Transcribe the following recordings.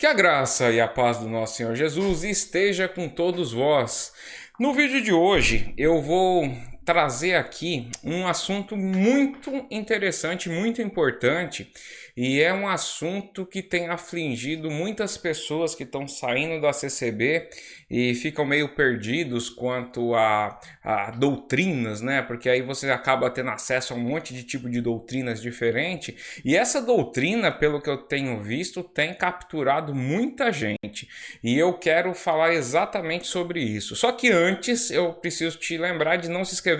Que a graça e a paz do nosso Senhor Jesus esteja com todos vós. No vídeo de hoje eu vou trazer aqui um assunto muito interessante, muito importante, e é um assunto que tem afligido muitas pessoas que estão saindo da CCB e ficam meio perdidos quanto a doutrinas, né? Porque aí você acaba tendo acesso a um monte de tipo de doutrinas diferentes, e essa doutrina, pelo que eu tenho visto, tem capturado muita gente. E eu quero falar exatamente sobre isso. Só que antes eu preciso te lembrar de não se inscrever,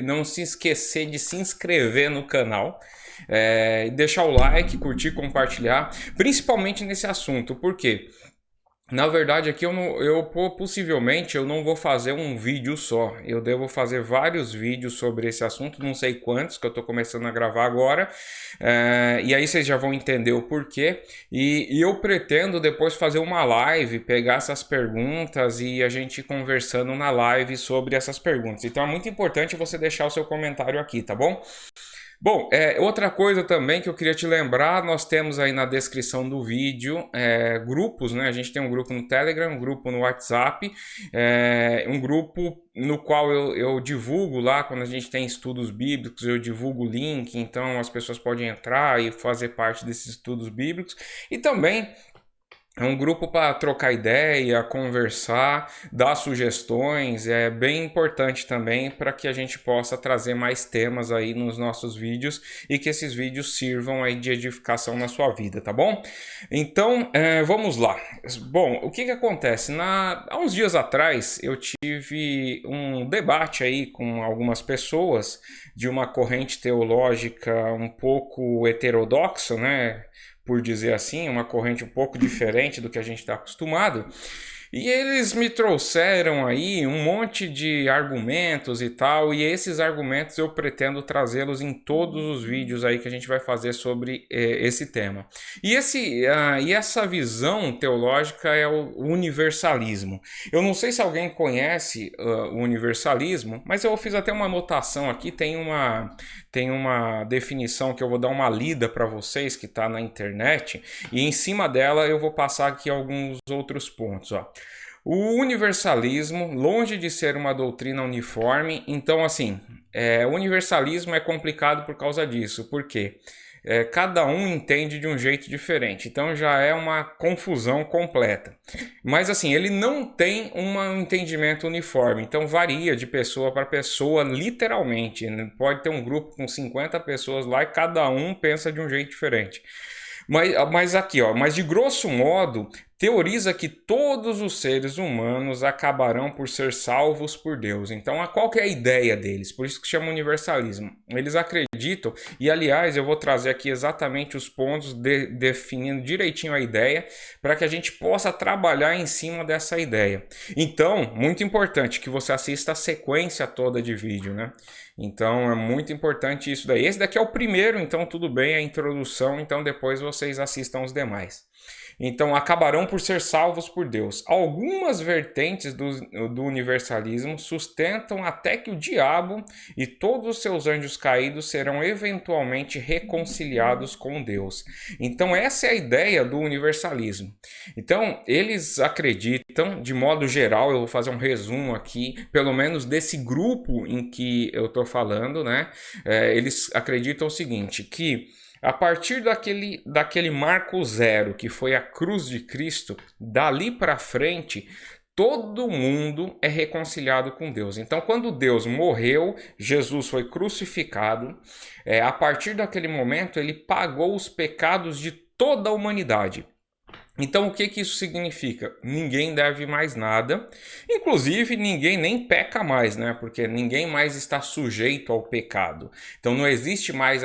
não se esquecer de se inscrever no canal. Deixar o like, curtir, compartilhar, principalmente nesse assunto. Por quê? Na verdade, aqui possivelmente eu não vou fazer um vídeo só. Eu devo fazer vários vídeos sobre esse assunto, não sei quantos, que eu estou começando a gravar agora. E aí vocês já vão entender o porquê. E eu pretendo depois fazer uma live, pegar essas perguntas e a gente conversando na live sobre essas perguntas. Então é muito importante você deixar o seu comentário aqui, tá bom? Bom, outra coisa também que eu queria te lembrar, nós temos aí na descrição do vídeo grupos, né? A gente tem um grupo no Telegram, um grupo no WhatsApp, um grupo no qual eu divulgo lá, quando a gente tem estudos bíblicos, eu divulgo o link, então as pessoas podem entrar e fazer parte desses estudos bíblicos. E também é um grupo para trocar ideia, conversar, dar sugestões, é bem importante também para que a gente possa trazer mais temas aí nos nossos vídeos e que esses vídeos sirvam aí de edificação na sua vida, tá bom? Então, vamos lá. Bom, o que acontece? Há uns dias atrás eu tive um debate aí com algumas pessoas de uma corrente teológica um pouco heterodoxa, né? Por dizer assim, uma corrente um pouco diferente do que a gente está acostumado. E eles me trouxeram aí um monte de argumentos e tal, e esses argumentos eu pretendo trazê-los em todos os vídeos aí que a gente vai fazer sobre esse tema. E essa visão teológica é o universalismo. Eu não sei se alguém conhece o universalismo, mas eu fiz até uma anotação aqui, tem uma definição que eu vou dar uma lida para vocês que está na internet, e em cima dela eu vou passar aqui alguns outros pontos, ó. O universalismo, longe de ser uma doutrina uniforme, então assim, o universalismo é complicado por causa disso, por quê? Cada um entende de um jeito diferente, então já é uma confusão completa. Mas assim, ele não tem um entendimento uniforme, então varia de pessoa para pessoa, literalmente. Pode ter um grupo com 50 pessoas lá e cada um pensa de um jeito diferente. Mas aqui, ó, mas de grosso modo, teoriza que todos os seres humanos acabarão por ser salvos por Deus. Então, qual que é a ideia deles? Por isso que chama universalismo. Eles acreditam, e aliás, eu vou trazer aqui exatamente os pontos definindo direitinho a ideia, para que a gente possa trabalhar em cima dessa ideia. Então, muito importante que você assista a sequência toda de vídeo, né? Então, é muito importante isso daí. Esse daqui é o primeiro, então tudo bem, é a introdução, então depois vocês assistam os demais. Então, acabarão por ser salvos por Deus. Algumas vertentes do universalismo sustentam até que o diabo e todos os seus anjos caídos serão eventualmente reconciliados com Deus. Então, essa é a ideia do universalismo. Então, eles acreditam, de modo geral, eu vou fazer um resumo aqui, pelo menos desse grupo em que eu estou falando, né? Eles acreditam o seguinte, que a partir daquele marco zero, que foi a cruz de Cristo, dali para frente, todo mundo é reconciliado com Deus. Então, quando Deus morreu, Jesus foi crucificado, a partir daquele momento ele pagou os pecados de toda a humanidade. Então, o que isso significa? Ninguém deve mais nada, inclusive ninguém nem peca mais, né? Porque ninguém mais está sujeito ao pecado. Então, não existe mais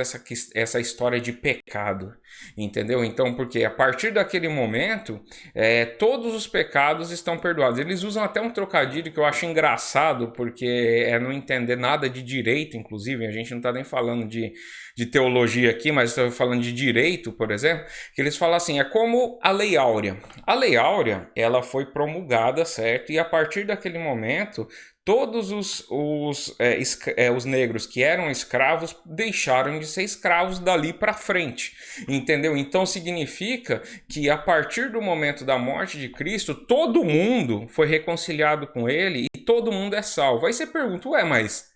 essa história de pecado, entendeu? Então, porque a partir daquele momento, todos os pecados estão perdoados. Eles usam até um trocadilho que eu acho engraçado, porque é não entender nada de direito, inclusive, a gente não está nem falando de teologia aqui, mas estou falando de direito, por exemplo, que eles falam assim, é como a Lei Áurea. A Lei Áurea, ela foi promulgada, certo? E a partir daquele momento, todos os negros que eram escravos deixaram de ser escravos dali para frente, entendeu? Então significa que a partir do momento da morte de Cristo, todo mundo foi reconciliado com ele e todo mundo é salvo. Aí você pergunta, ué, mas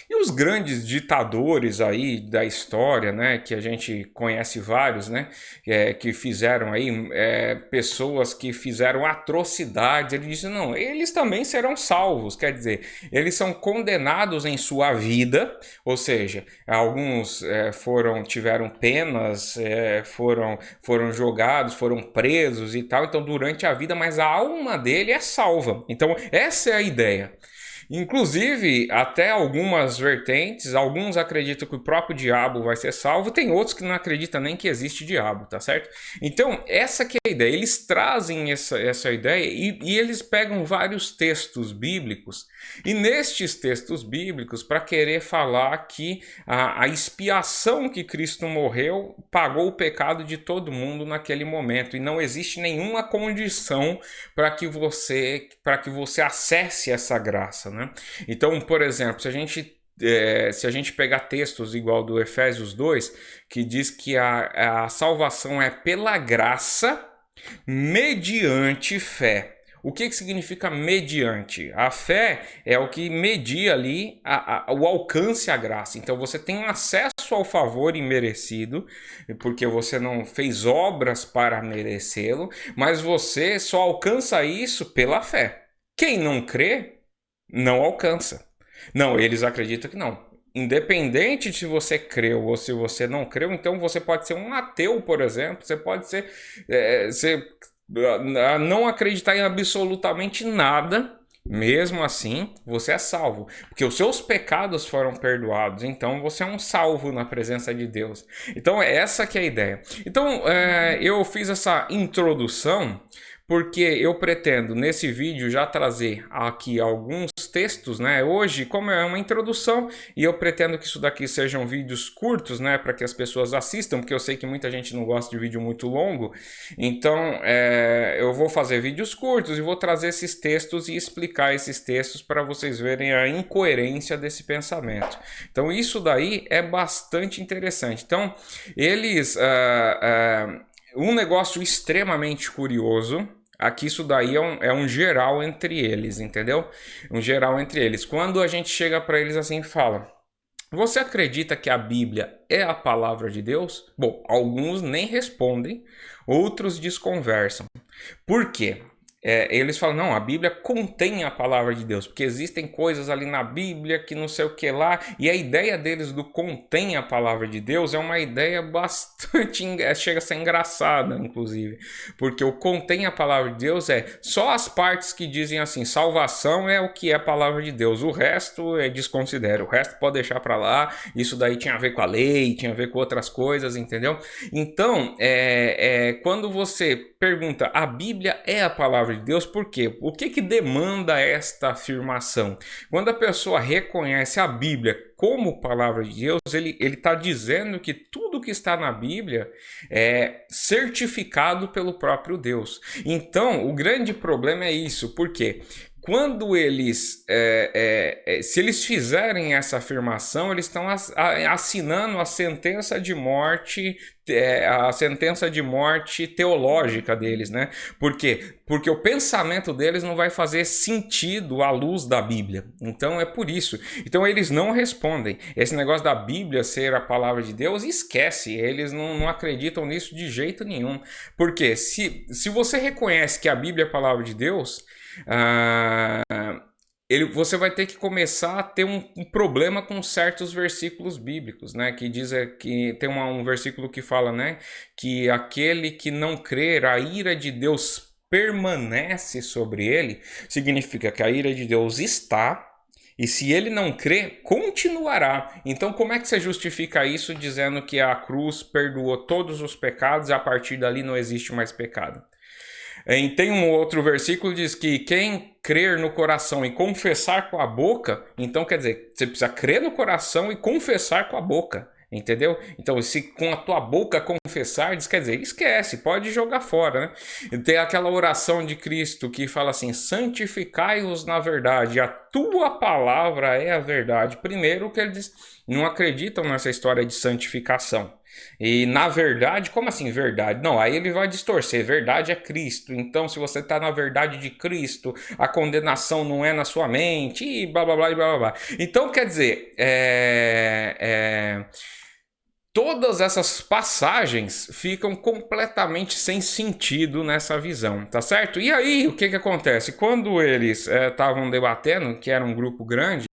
e os grandes ditadores aí da história, né, que a gente conhece vários, né, que fizeram aí, pessoas que fizeram atrocidades, ele disse, não, eles também serão salvos, quer dizer, eles são condenados em sua vida, ou seja, alguns tiveram penas, foram jogados, foram presos e tal, então durante a vida, mas a alma dele é salva. Então essa é a ideia. Inclusive, até algumas vertentes, alguns acreditam que o próprio diabo vai ser salvo, tem outros que não acreditam nem que existe diabo, tá certo? Então, essa que é a ideia. Eles trazem essa ideia e eles pegam vários textos bíblicos, e nestes textos bíblicos, para querer falar que a expiação que Cristo morreu pagou o pecado de todo mundo naquele momento, e não existe nenhuma condição para que você acesse essa graça, né? Então, por exemplo, se a gente pegar textos igual do Efésios 2, que diz que a salvação é pela graça mediante fé. O que significa mediante? A fé é o que media ali o alcance à graça. Então você tem acesso ao favor imerecido, porque você não fez obras para merecê-lo, mas você só alcança isso pela fé. Quem não crê, não alcança. Não, eles acreditam que não. Independente de se você creu ou se você não creu, então você pode ser um ateu, por exemplo, você pode ser não acreditar em absolutamente nada, mesmo assim você é salvo, porque os seus pecados foram perdoados, então você é um salvo na presença de Deus. Então essa que é a ideia. Então eu fiz essa introdução porque eu pretendo nesse vídeo já trazer aqui alguns textos, né? Hoje, como é uma introdução, e eu pretendo que isso daqui sejam vídeos curtos, né? Para que as pessoas assistam, porque eu sei que muita gente não gosta de vídeo muito longo. Então, eu vou fazer vídeos curtos e vou trazer esses textos e explicar esses textos para vocês verem a incoerência desse pensamento. Então, isso daí é bastante interessante. Então, eles... um negócio extremamente curioso, aqui isso daí é um geral entre eles, entendeu? Um geral entre eles. Quando a gente chega para eles assim e fala, você acredita que a Bíblia é a palavra de Deus? Bom, alguns nem respondem, outros desconversam. Por quê? Eles falam, não, a Bíblia contém a palavra de Deus, porque existem coisas ali na Bíblia que não sei o que lá, e a ideia deles do contém a palavra de Deus é uma ideia bastante, chega a ser engraçada, inclusive, porque o contém a palavra de Deus é só as partes que dizem assim, salvação é o que é a palavra de Deus, o resto desconsidera, o resto pode deixar para lá, isso daí tinha a ver com a lei, tinha a ver com outras coisas, entendeu? Então, quando você pergunta, a Bíblia é a palavra de Deus, por quê? O que demanda esta afirmação? Quando a pessoa reconhece a Bíblia como palavra de Deus, ele está dizendo que tudo que está na Bíblia é certificado pelo próprio Deus. Então, o grande problema é isso, por quê? Quando eles, se eles fizerem essa afirmação, eles estão assinando a sentença de morte, teológica deles, né? Por quê? Porque o pensamento deles não vai fazer sentido à luz da Bíblia. Então é por isso. Então eles não respondem. Esse negócio da Bíblia ser a palavra de Deus, esquece. Eles não acreditam nisso de jeito nenhum. Porque se você reconhece que a Bíblia é a palavra de Deus, você vai ter que começar a ter um problema com certos versículos bíblicos, né? Que diz que tem um versículo que fala, né? Que aquele que não crer, a ira de Deus permanece sobre ele, significa que a ira de Deus está, e se ele não crer, continuará. Então, como é que você justifica isso dizendo que a cruz perdoou todos os pecados e a partir dali não existe mais pecado? Tem um outro versículo que diz que quem crer no coração e confessar com a boca, então quer dizer, você precisa crer no coração e confessar com a boca. Entendeu? Então, se com a tua boca confessardes, quer dizer, esquece, pode jogar fora, né? Tem aquela oração de Cristo que fala assim: santificai-os na verdade, a tua palavra é a verdade. Primeiro que eles não acreditam nessa história de santificação. E na verdade, como assim verdade? Não, aí ele vai distorcer. Verdade é Cristo. Então, se você está na verdade de Cristo, a condenação não é na sua mente, e blá blá blá e blá blá blá. Então, quer dizer, todas essas passagens ficam completamente sem sentido nessa visão, tá certo? E aí, o que acontece? Quando eles estavam debatendo, que era um grupo grande,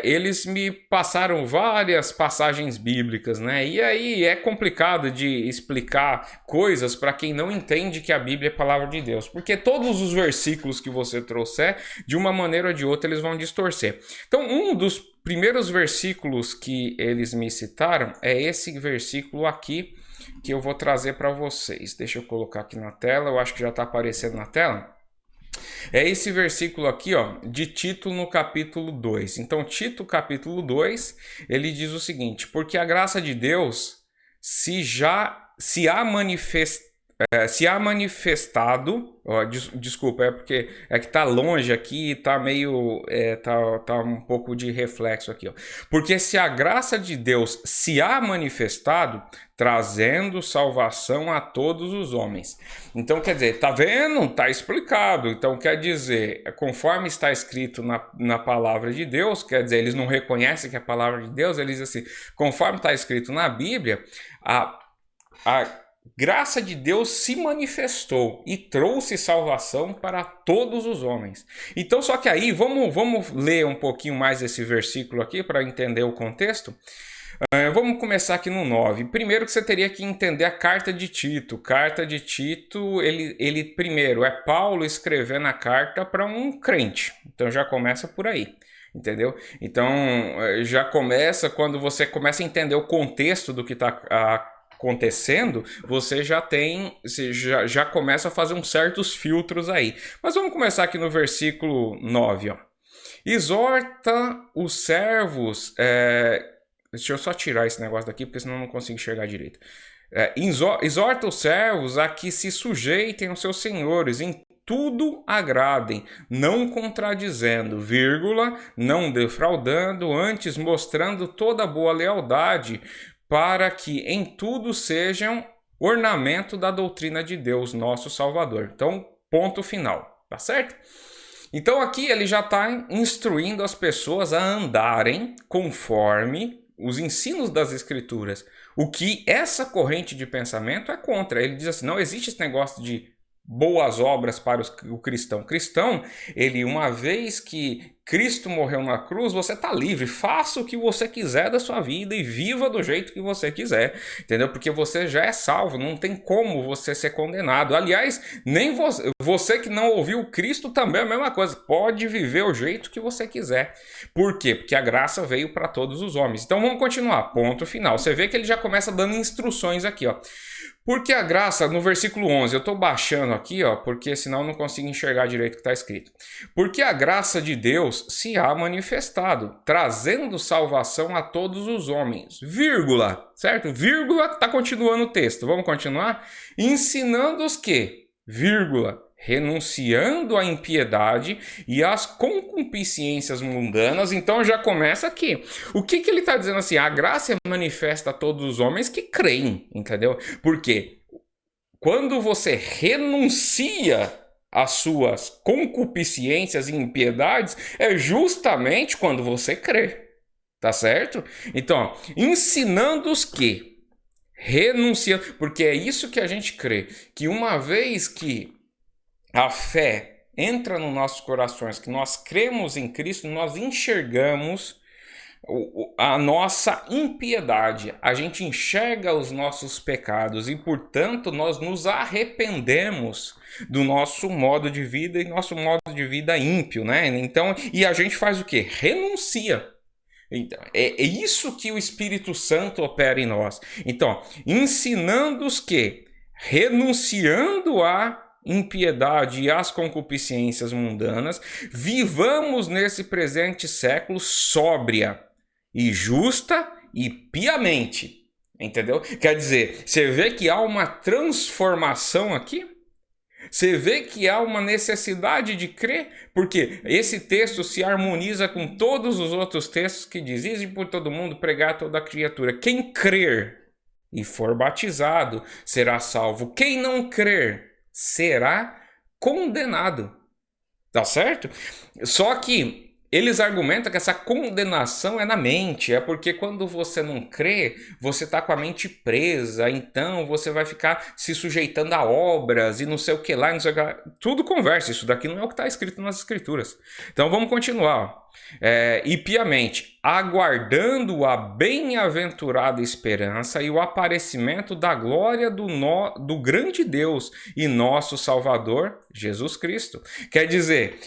eles me passaram várias passagens bíblicas, né? E aí é complicado de explicar coisas para quem não entende que a Bíblia é a palavra de Deus, porque todos os versículos que você trouxer, de uma maneira ou de outra, eles vão distorcer. Então, um dos primeiros versículos que eles me citaram é esse versículo aqui que eu vou trazer para vocês. Deixa eu colocar aqui na tela, eu acho que já está aparecendo na tela. É esse versículo aqui, ó, de Tito no capítulo 2. Então, Tito capítulo 2, ele diz o seguinte: porque a graça de Deus se há manifestado, ó, desculpa, é porque é que tá longe aqui, tá meio, tá um pouco de reflexo aqui, ó. Porque se a graça de Deus se há manifestado, trazendo salvação a todos os homens. Então, quer dizer, tá vendo? Tá explicado. Então, quer dizer, conforme está escrito na palavra de Deus, quer dizer, eles não reconhecem que é a palavra de Deus, eles dizem assim, conforme está escrito na Bíblia, a graça de Deus se manifestou e trouxe salvação para todos os homens. Então, só que aí, vamos ler um pouquinho mais esse versículo aqui para entender o contexto. Vamos começar aqui no 9. Primeiro que você teria que entender a carta de Tito. Carta de Tito, ele primeiro é Paulo escrevendo a carta para um crente. Então já começa por aí. Entendeu? Então já começa quando você começa a entender o contexto do que está acontecendo, você já começa a fazer uns certos filtros aí. Mas vamos começar aqui no versículo 9. Ó. Exorta os servos... Deixa eu só tirar esse negócio daqui, porque senão eu não consigo enxergar direito. Exorta os servos a que se sujeitem aos seus senhores, em tudo agradem, não contradizendo, vírgula, não defraudando, antes mostrando toda boa lealdade, para que em tudo sejam ornamento da doutrina de Deus, nosso Salvador. Então, ponto final, tá certo? Então aqui ele já está instruindo as pessoas a andarem conforme os ensinos das Escrituras. O que essa corrente de pensamento é contra. Ele diz assim, não existe esse negócio de boas obras para o cristão. Cristão, ele, uma vez que Cristo morreu na cruz, você está livre, faça o que você quiser da sua vida e viva do jeito que você quiser, entendeu? Porque você já é salvo, não tem como você ser condenado. Aliás, nem você que não ouviu Cristo também é a mesma coisa, pode viver o jeito que você quiser. Por quê? Porque a graça veio para todos os homens. Então vamos continuar, ponto final. Você vê que ele já começa dando instruções aqui, ó. Porque a graça, no versículo 11, eu estou baixando aqui, ó, porque senão eu não consigo enxergar direito o que está escrito. Porque a graça de Deus se há manifestado, trazendo salvação a todos os homens, vírgula, certo? Vírgula, está continuando o texto, vamos continuar? Ensinando os que, vírgula, renunciando à impiedade e às concupiscências mundanas. Então já começa aqui. O que ele está dizendo assim? A graça é manifesta a todos os homens que creem, entendeu? Porque quando você renuncia às suas concupiscências e impiedades, é justamente quando você crê, tá certo? Então, ensinando os que renunciando, porque é isso que a gente crê, que uma vez que a fé entra nos nossos corações, que nós cremos em Cristo, nós enxergamos a nossa impiedade, a gente enxerga os nossos pecados e, portanto, nós nos arrependemos do nosso modo de vida e nosso modo de vida ímpio, né? Então, e a gente faz o quê? Renuncia. Então, é isso que o Espírito Santo opera em nós. Então, ensinando os que, renunciando a impiedade e as concupiscências mundanas, vivamos nesse presente século sóbria e justa e piamente. Entendeu? Quer dizer, você vê que há uma transformação aqui? Você vê que há uma necessidade de crer, porque esse texto se harmoniza com todos os outros textos que dizem por todo mundo, pregar a toda criatura. Quem crer e for batizado será salvo. Quem não crer será condenado. Tá certo? Só que eles argumentam que essa condenação é na mente, é porque quando você não crê, você está com a mente presa, então você vai ficar se sujeitando a obras e não sei o que lá, não sei o que lá. Tudo conversa, isso daqui não é o que está escrito nas escrituras. Então vamos continuar. E piamente, aguardando a bem-aventurada esperança e o aparecimento da glória do grande Deus e nosso Salvador, Jesus Cristo. Quer dizer,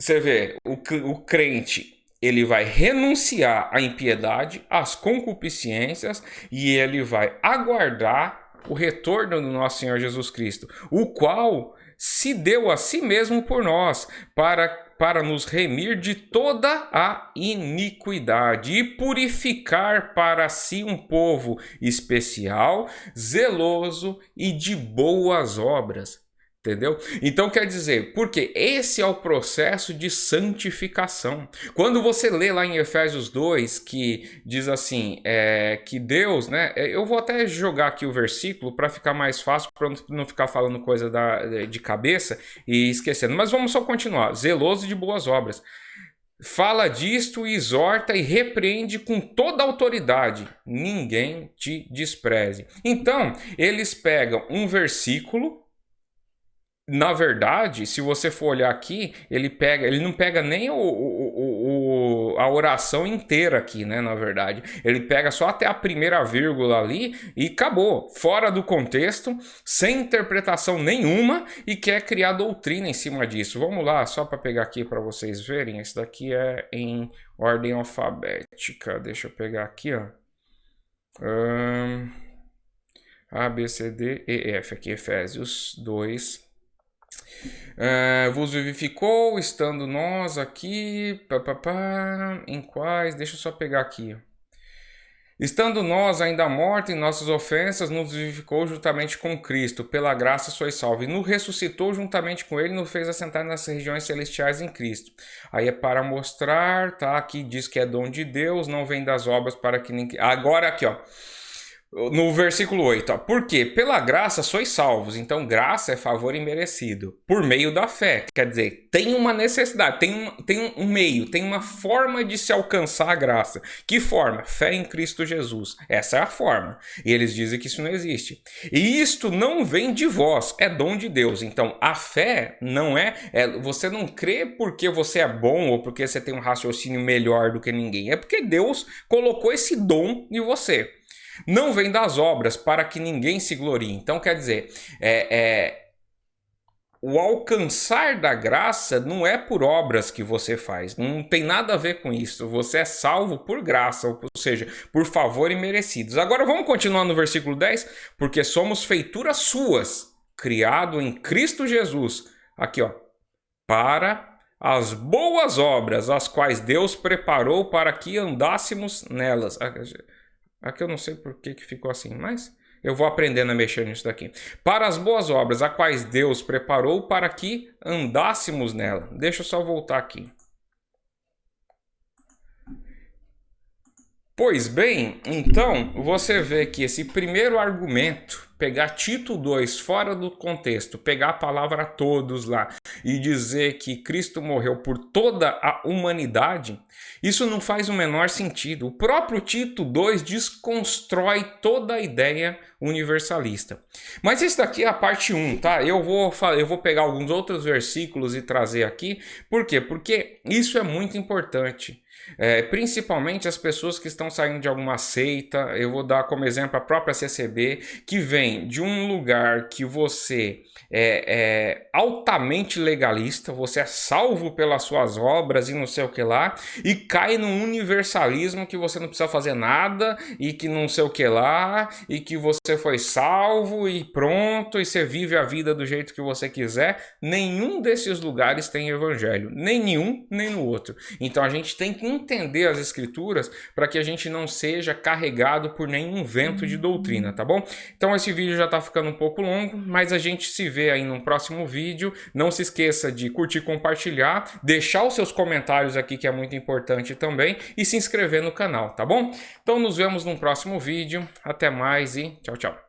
você vê, o crente, ele vai renunciar à impiedade, às concupiscências, e ele vai aguardar o retorno do nosso Senhor Jesus Cristo, o qual se deu a si mesmo por nós, para nos remir de toda a iniquidade e purificar para si um povo especial, zeloso e de boas obras. Entendeu? Então quer dizer, porque esse é o processo de santificação. Quando você lê lá em Efésios 2, que diz assim, que Deus, né? Eu vou até jogar aqui o versículo para ficar mais fácil, para não ficar falando coisa de cabeça e esquecendo. Mas vamos só continuar. Zeloso de boas obras. Fala disto, exorta e repreende com toda autoridade. Ninguém te despreze. Então, eles pegam um versículo. Na verdade, se você for olhar aqui, ele não pega nem a oração inteira aqui, né? Na verdade, ele pega só até a primeira vírgula ali e acabou, fora do contexto, sem interpretação nenhuma e quer criar doutrina em cima disso. Vamos lá, só para pegar aqui para vocês verem. Esse daqui é em ordem alfabética. Deixa eu pegar aqui, ó. A, B, C, D, E, F. Aqui, Efésios 2. Vos vivificou, estando nós aqui, em quais, deixa eu só pegar aqui. Estando nós ainda mortos em nossas ofensas, nos vivificou juntamente com Cristo, pela graça sois salvos, e nos ressuscitou juntamente com ele, nos fez assentar nas regiões celestiais em Cristo. Aí é para mostrar, tá? Aqui diz que é dom de Deus, não vem das obras para que ninguém... Agora aqui, ó. No versículo 8, ó, porque pela graça sois salvos. Então graça é favor imerecido, por meio da fé. Quer dizer, tem uma necessidade, tem um meio, tem uma forma de se alcançar a graça. Que forma? Fé em Cristo Jesus. Essa é a forma. E eles dizem que isso não existe. E isto não vem de vós, é dom de Deus. Então a fé não você não crê porque você é bom ou porque você tem um raciocínio melhor do que ninguém. É porque Deus colocou esse dom em você. Não vem das obras para que ninguém se glorie. Então, quer dizer, o alcançar da graça não é por obras que você faz. Não tem nada a ver com isso. Você é salvo por graça, ou seja, por favor imerecidos. Agora vamos continuar no versículo 10. Porque somos feituras suas, criado em Cristo Jesus. Aqui, ó. Para as boas obras, as quais Deus preparou para que andássemos nelas. Aqui eu não sei por que ficou assim, mas eu vou aprendendo a mexer nisso daqui. Para as boas obras, a quais Deus preparou para que andássemos nela. Deixa eu só voltar aqui. Pois bem, então você vê que esse primeiro argumento, pegar Tito 2 fora do contexto, pegar a palavra todos lá e dizer que Cristo morreu por toda a humanidade, isso não faz o menor sentido. O próprio Tito 2 desconstrói toda a ideia universalista. Mas isso daqui é a parte 1, tá? Eu vou pegar alguns outros versículos e trazer aqui. Por quê? Porque isso é muito importante. Principalmente as pessoas que estão saindo de alguma seita. Eu vou dar como exemplo a própria CCB, que vem de um lugar que você é altamente legalista, você é salvo pelas suas obras e não sei o que lá, e cai num universalismo que você não precisa fazer nada e que não sei o que lá, e que você você foi salvo e pronto, e você vive a vida do jeito que você quiser. Nenhum desses lugares tem evangelho, nem nenhum, nem no outro. Então a gente tem que entender as escrituras para que a gente não seja carregado por nenhum vento de doutrina, tá bom? Então esse vídeo já tá ficando um pouco longo, mas a gente se vê aí no próximo vídeo. Não se esqueça de curtir, compartilhar, deixar os seus comentários aqui, que é muito importante também, e se inscrever no canal, tá bom? Então nos vemos no próximo vídeo. Até mais e tchau, tchau.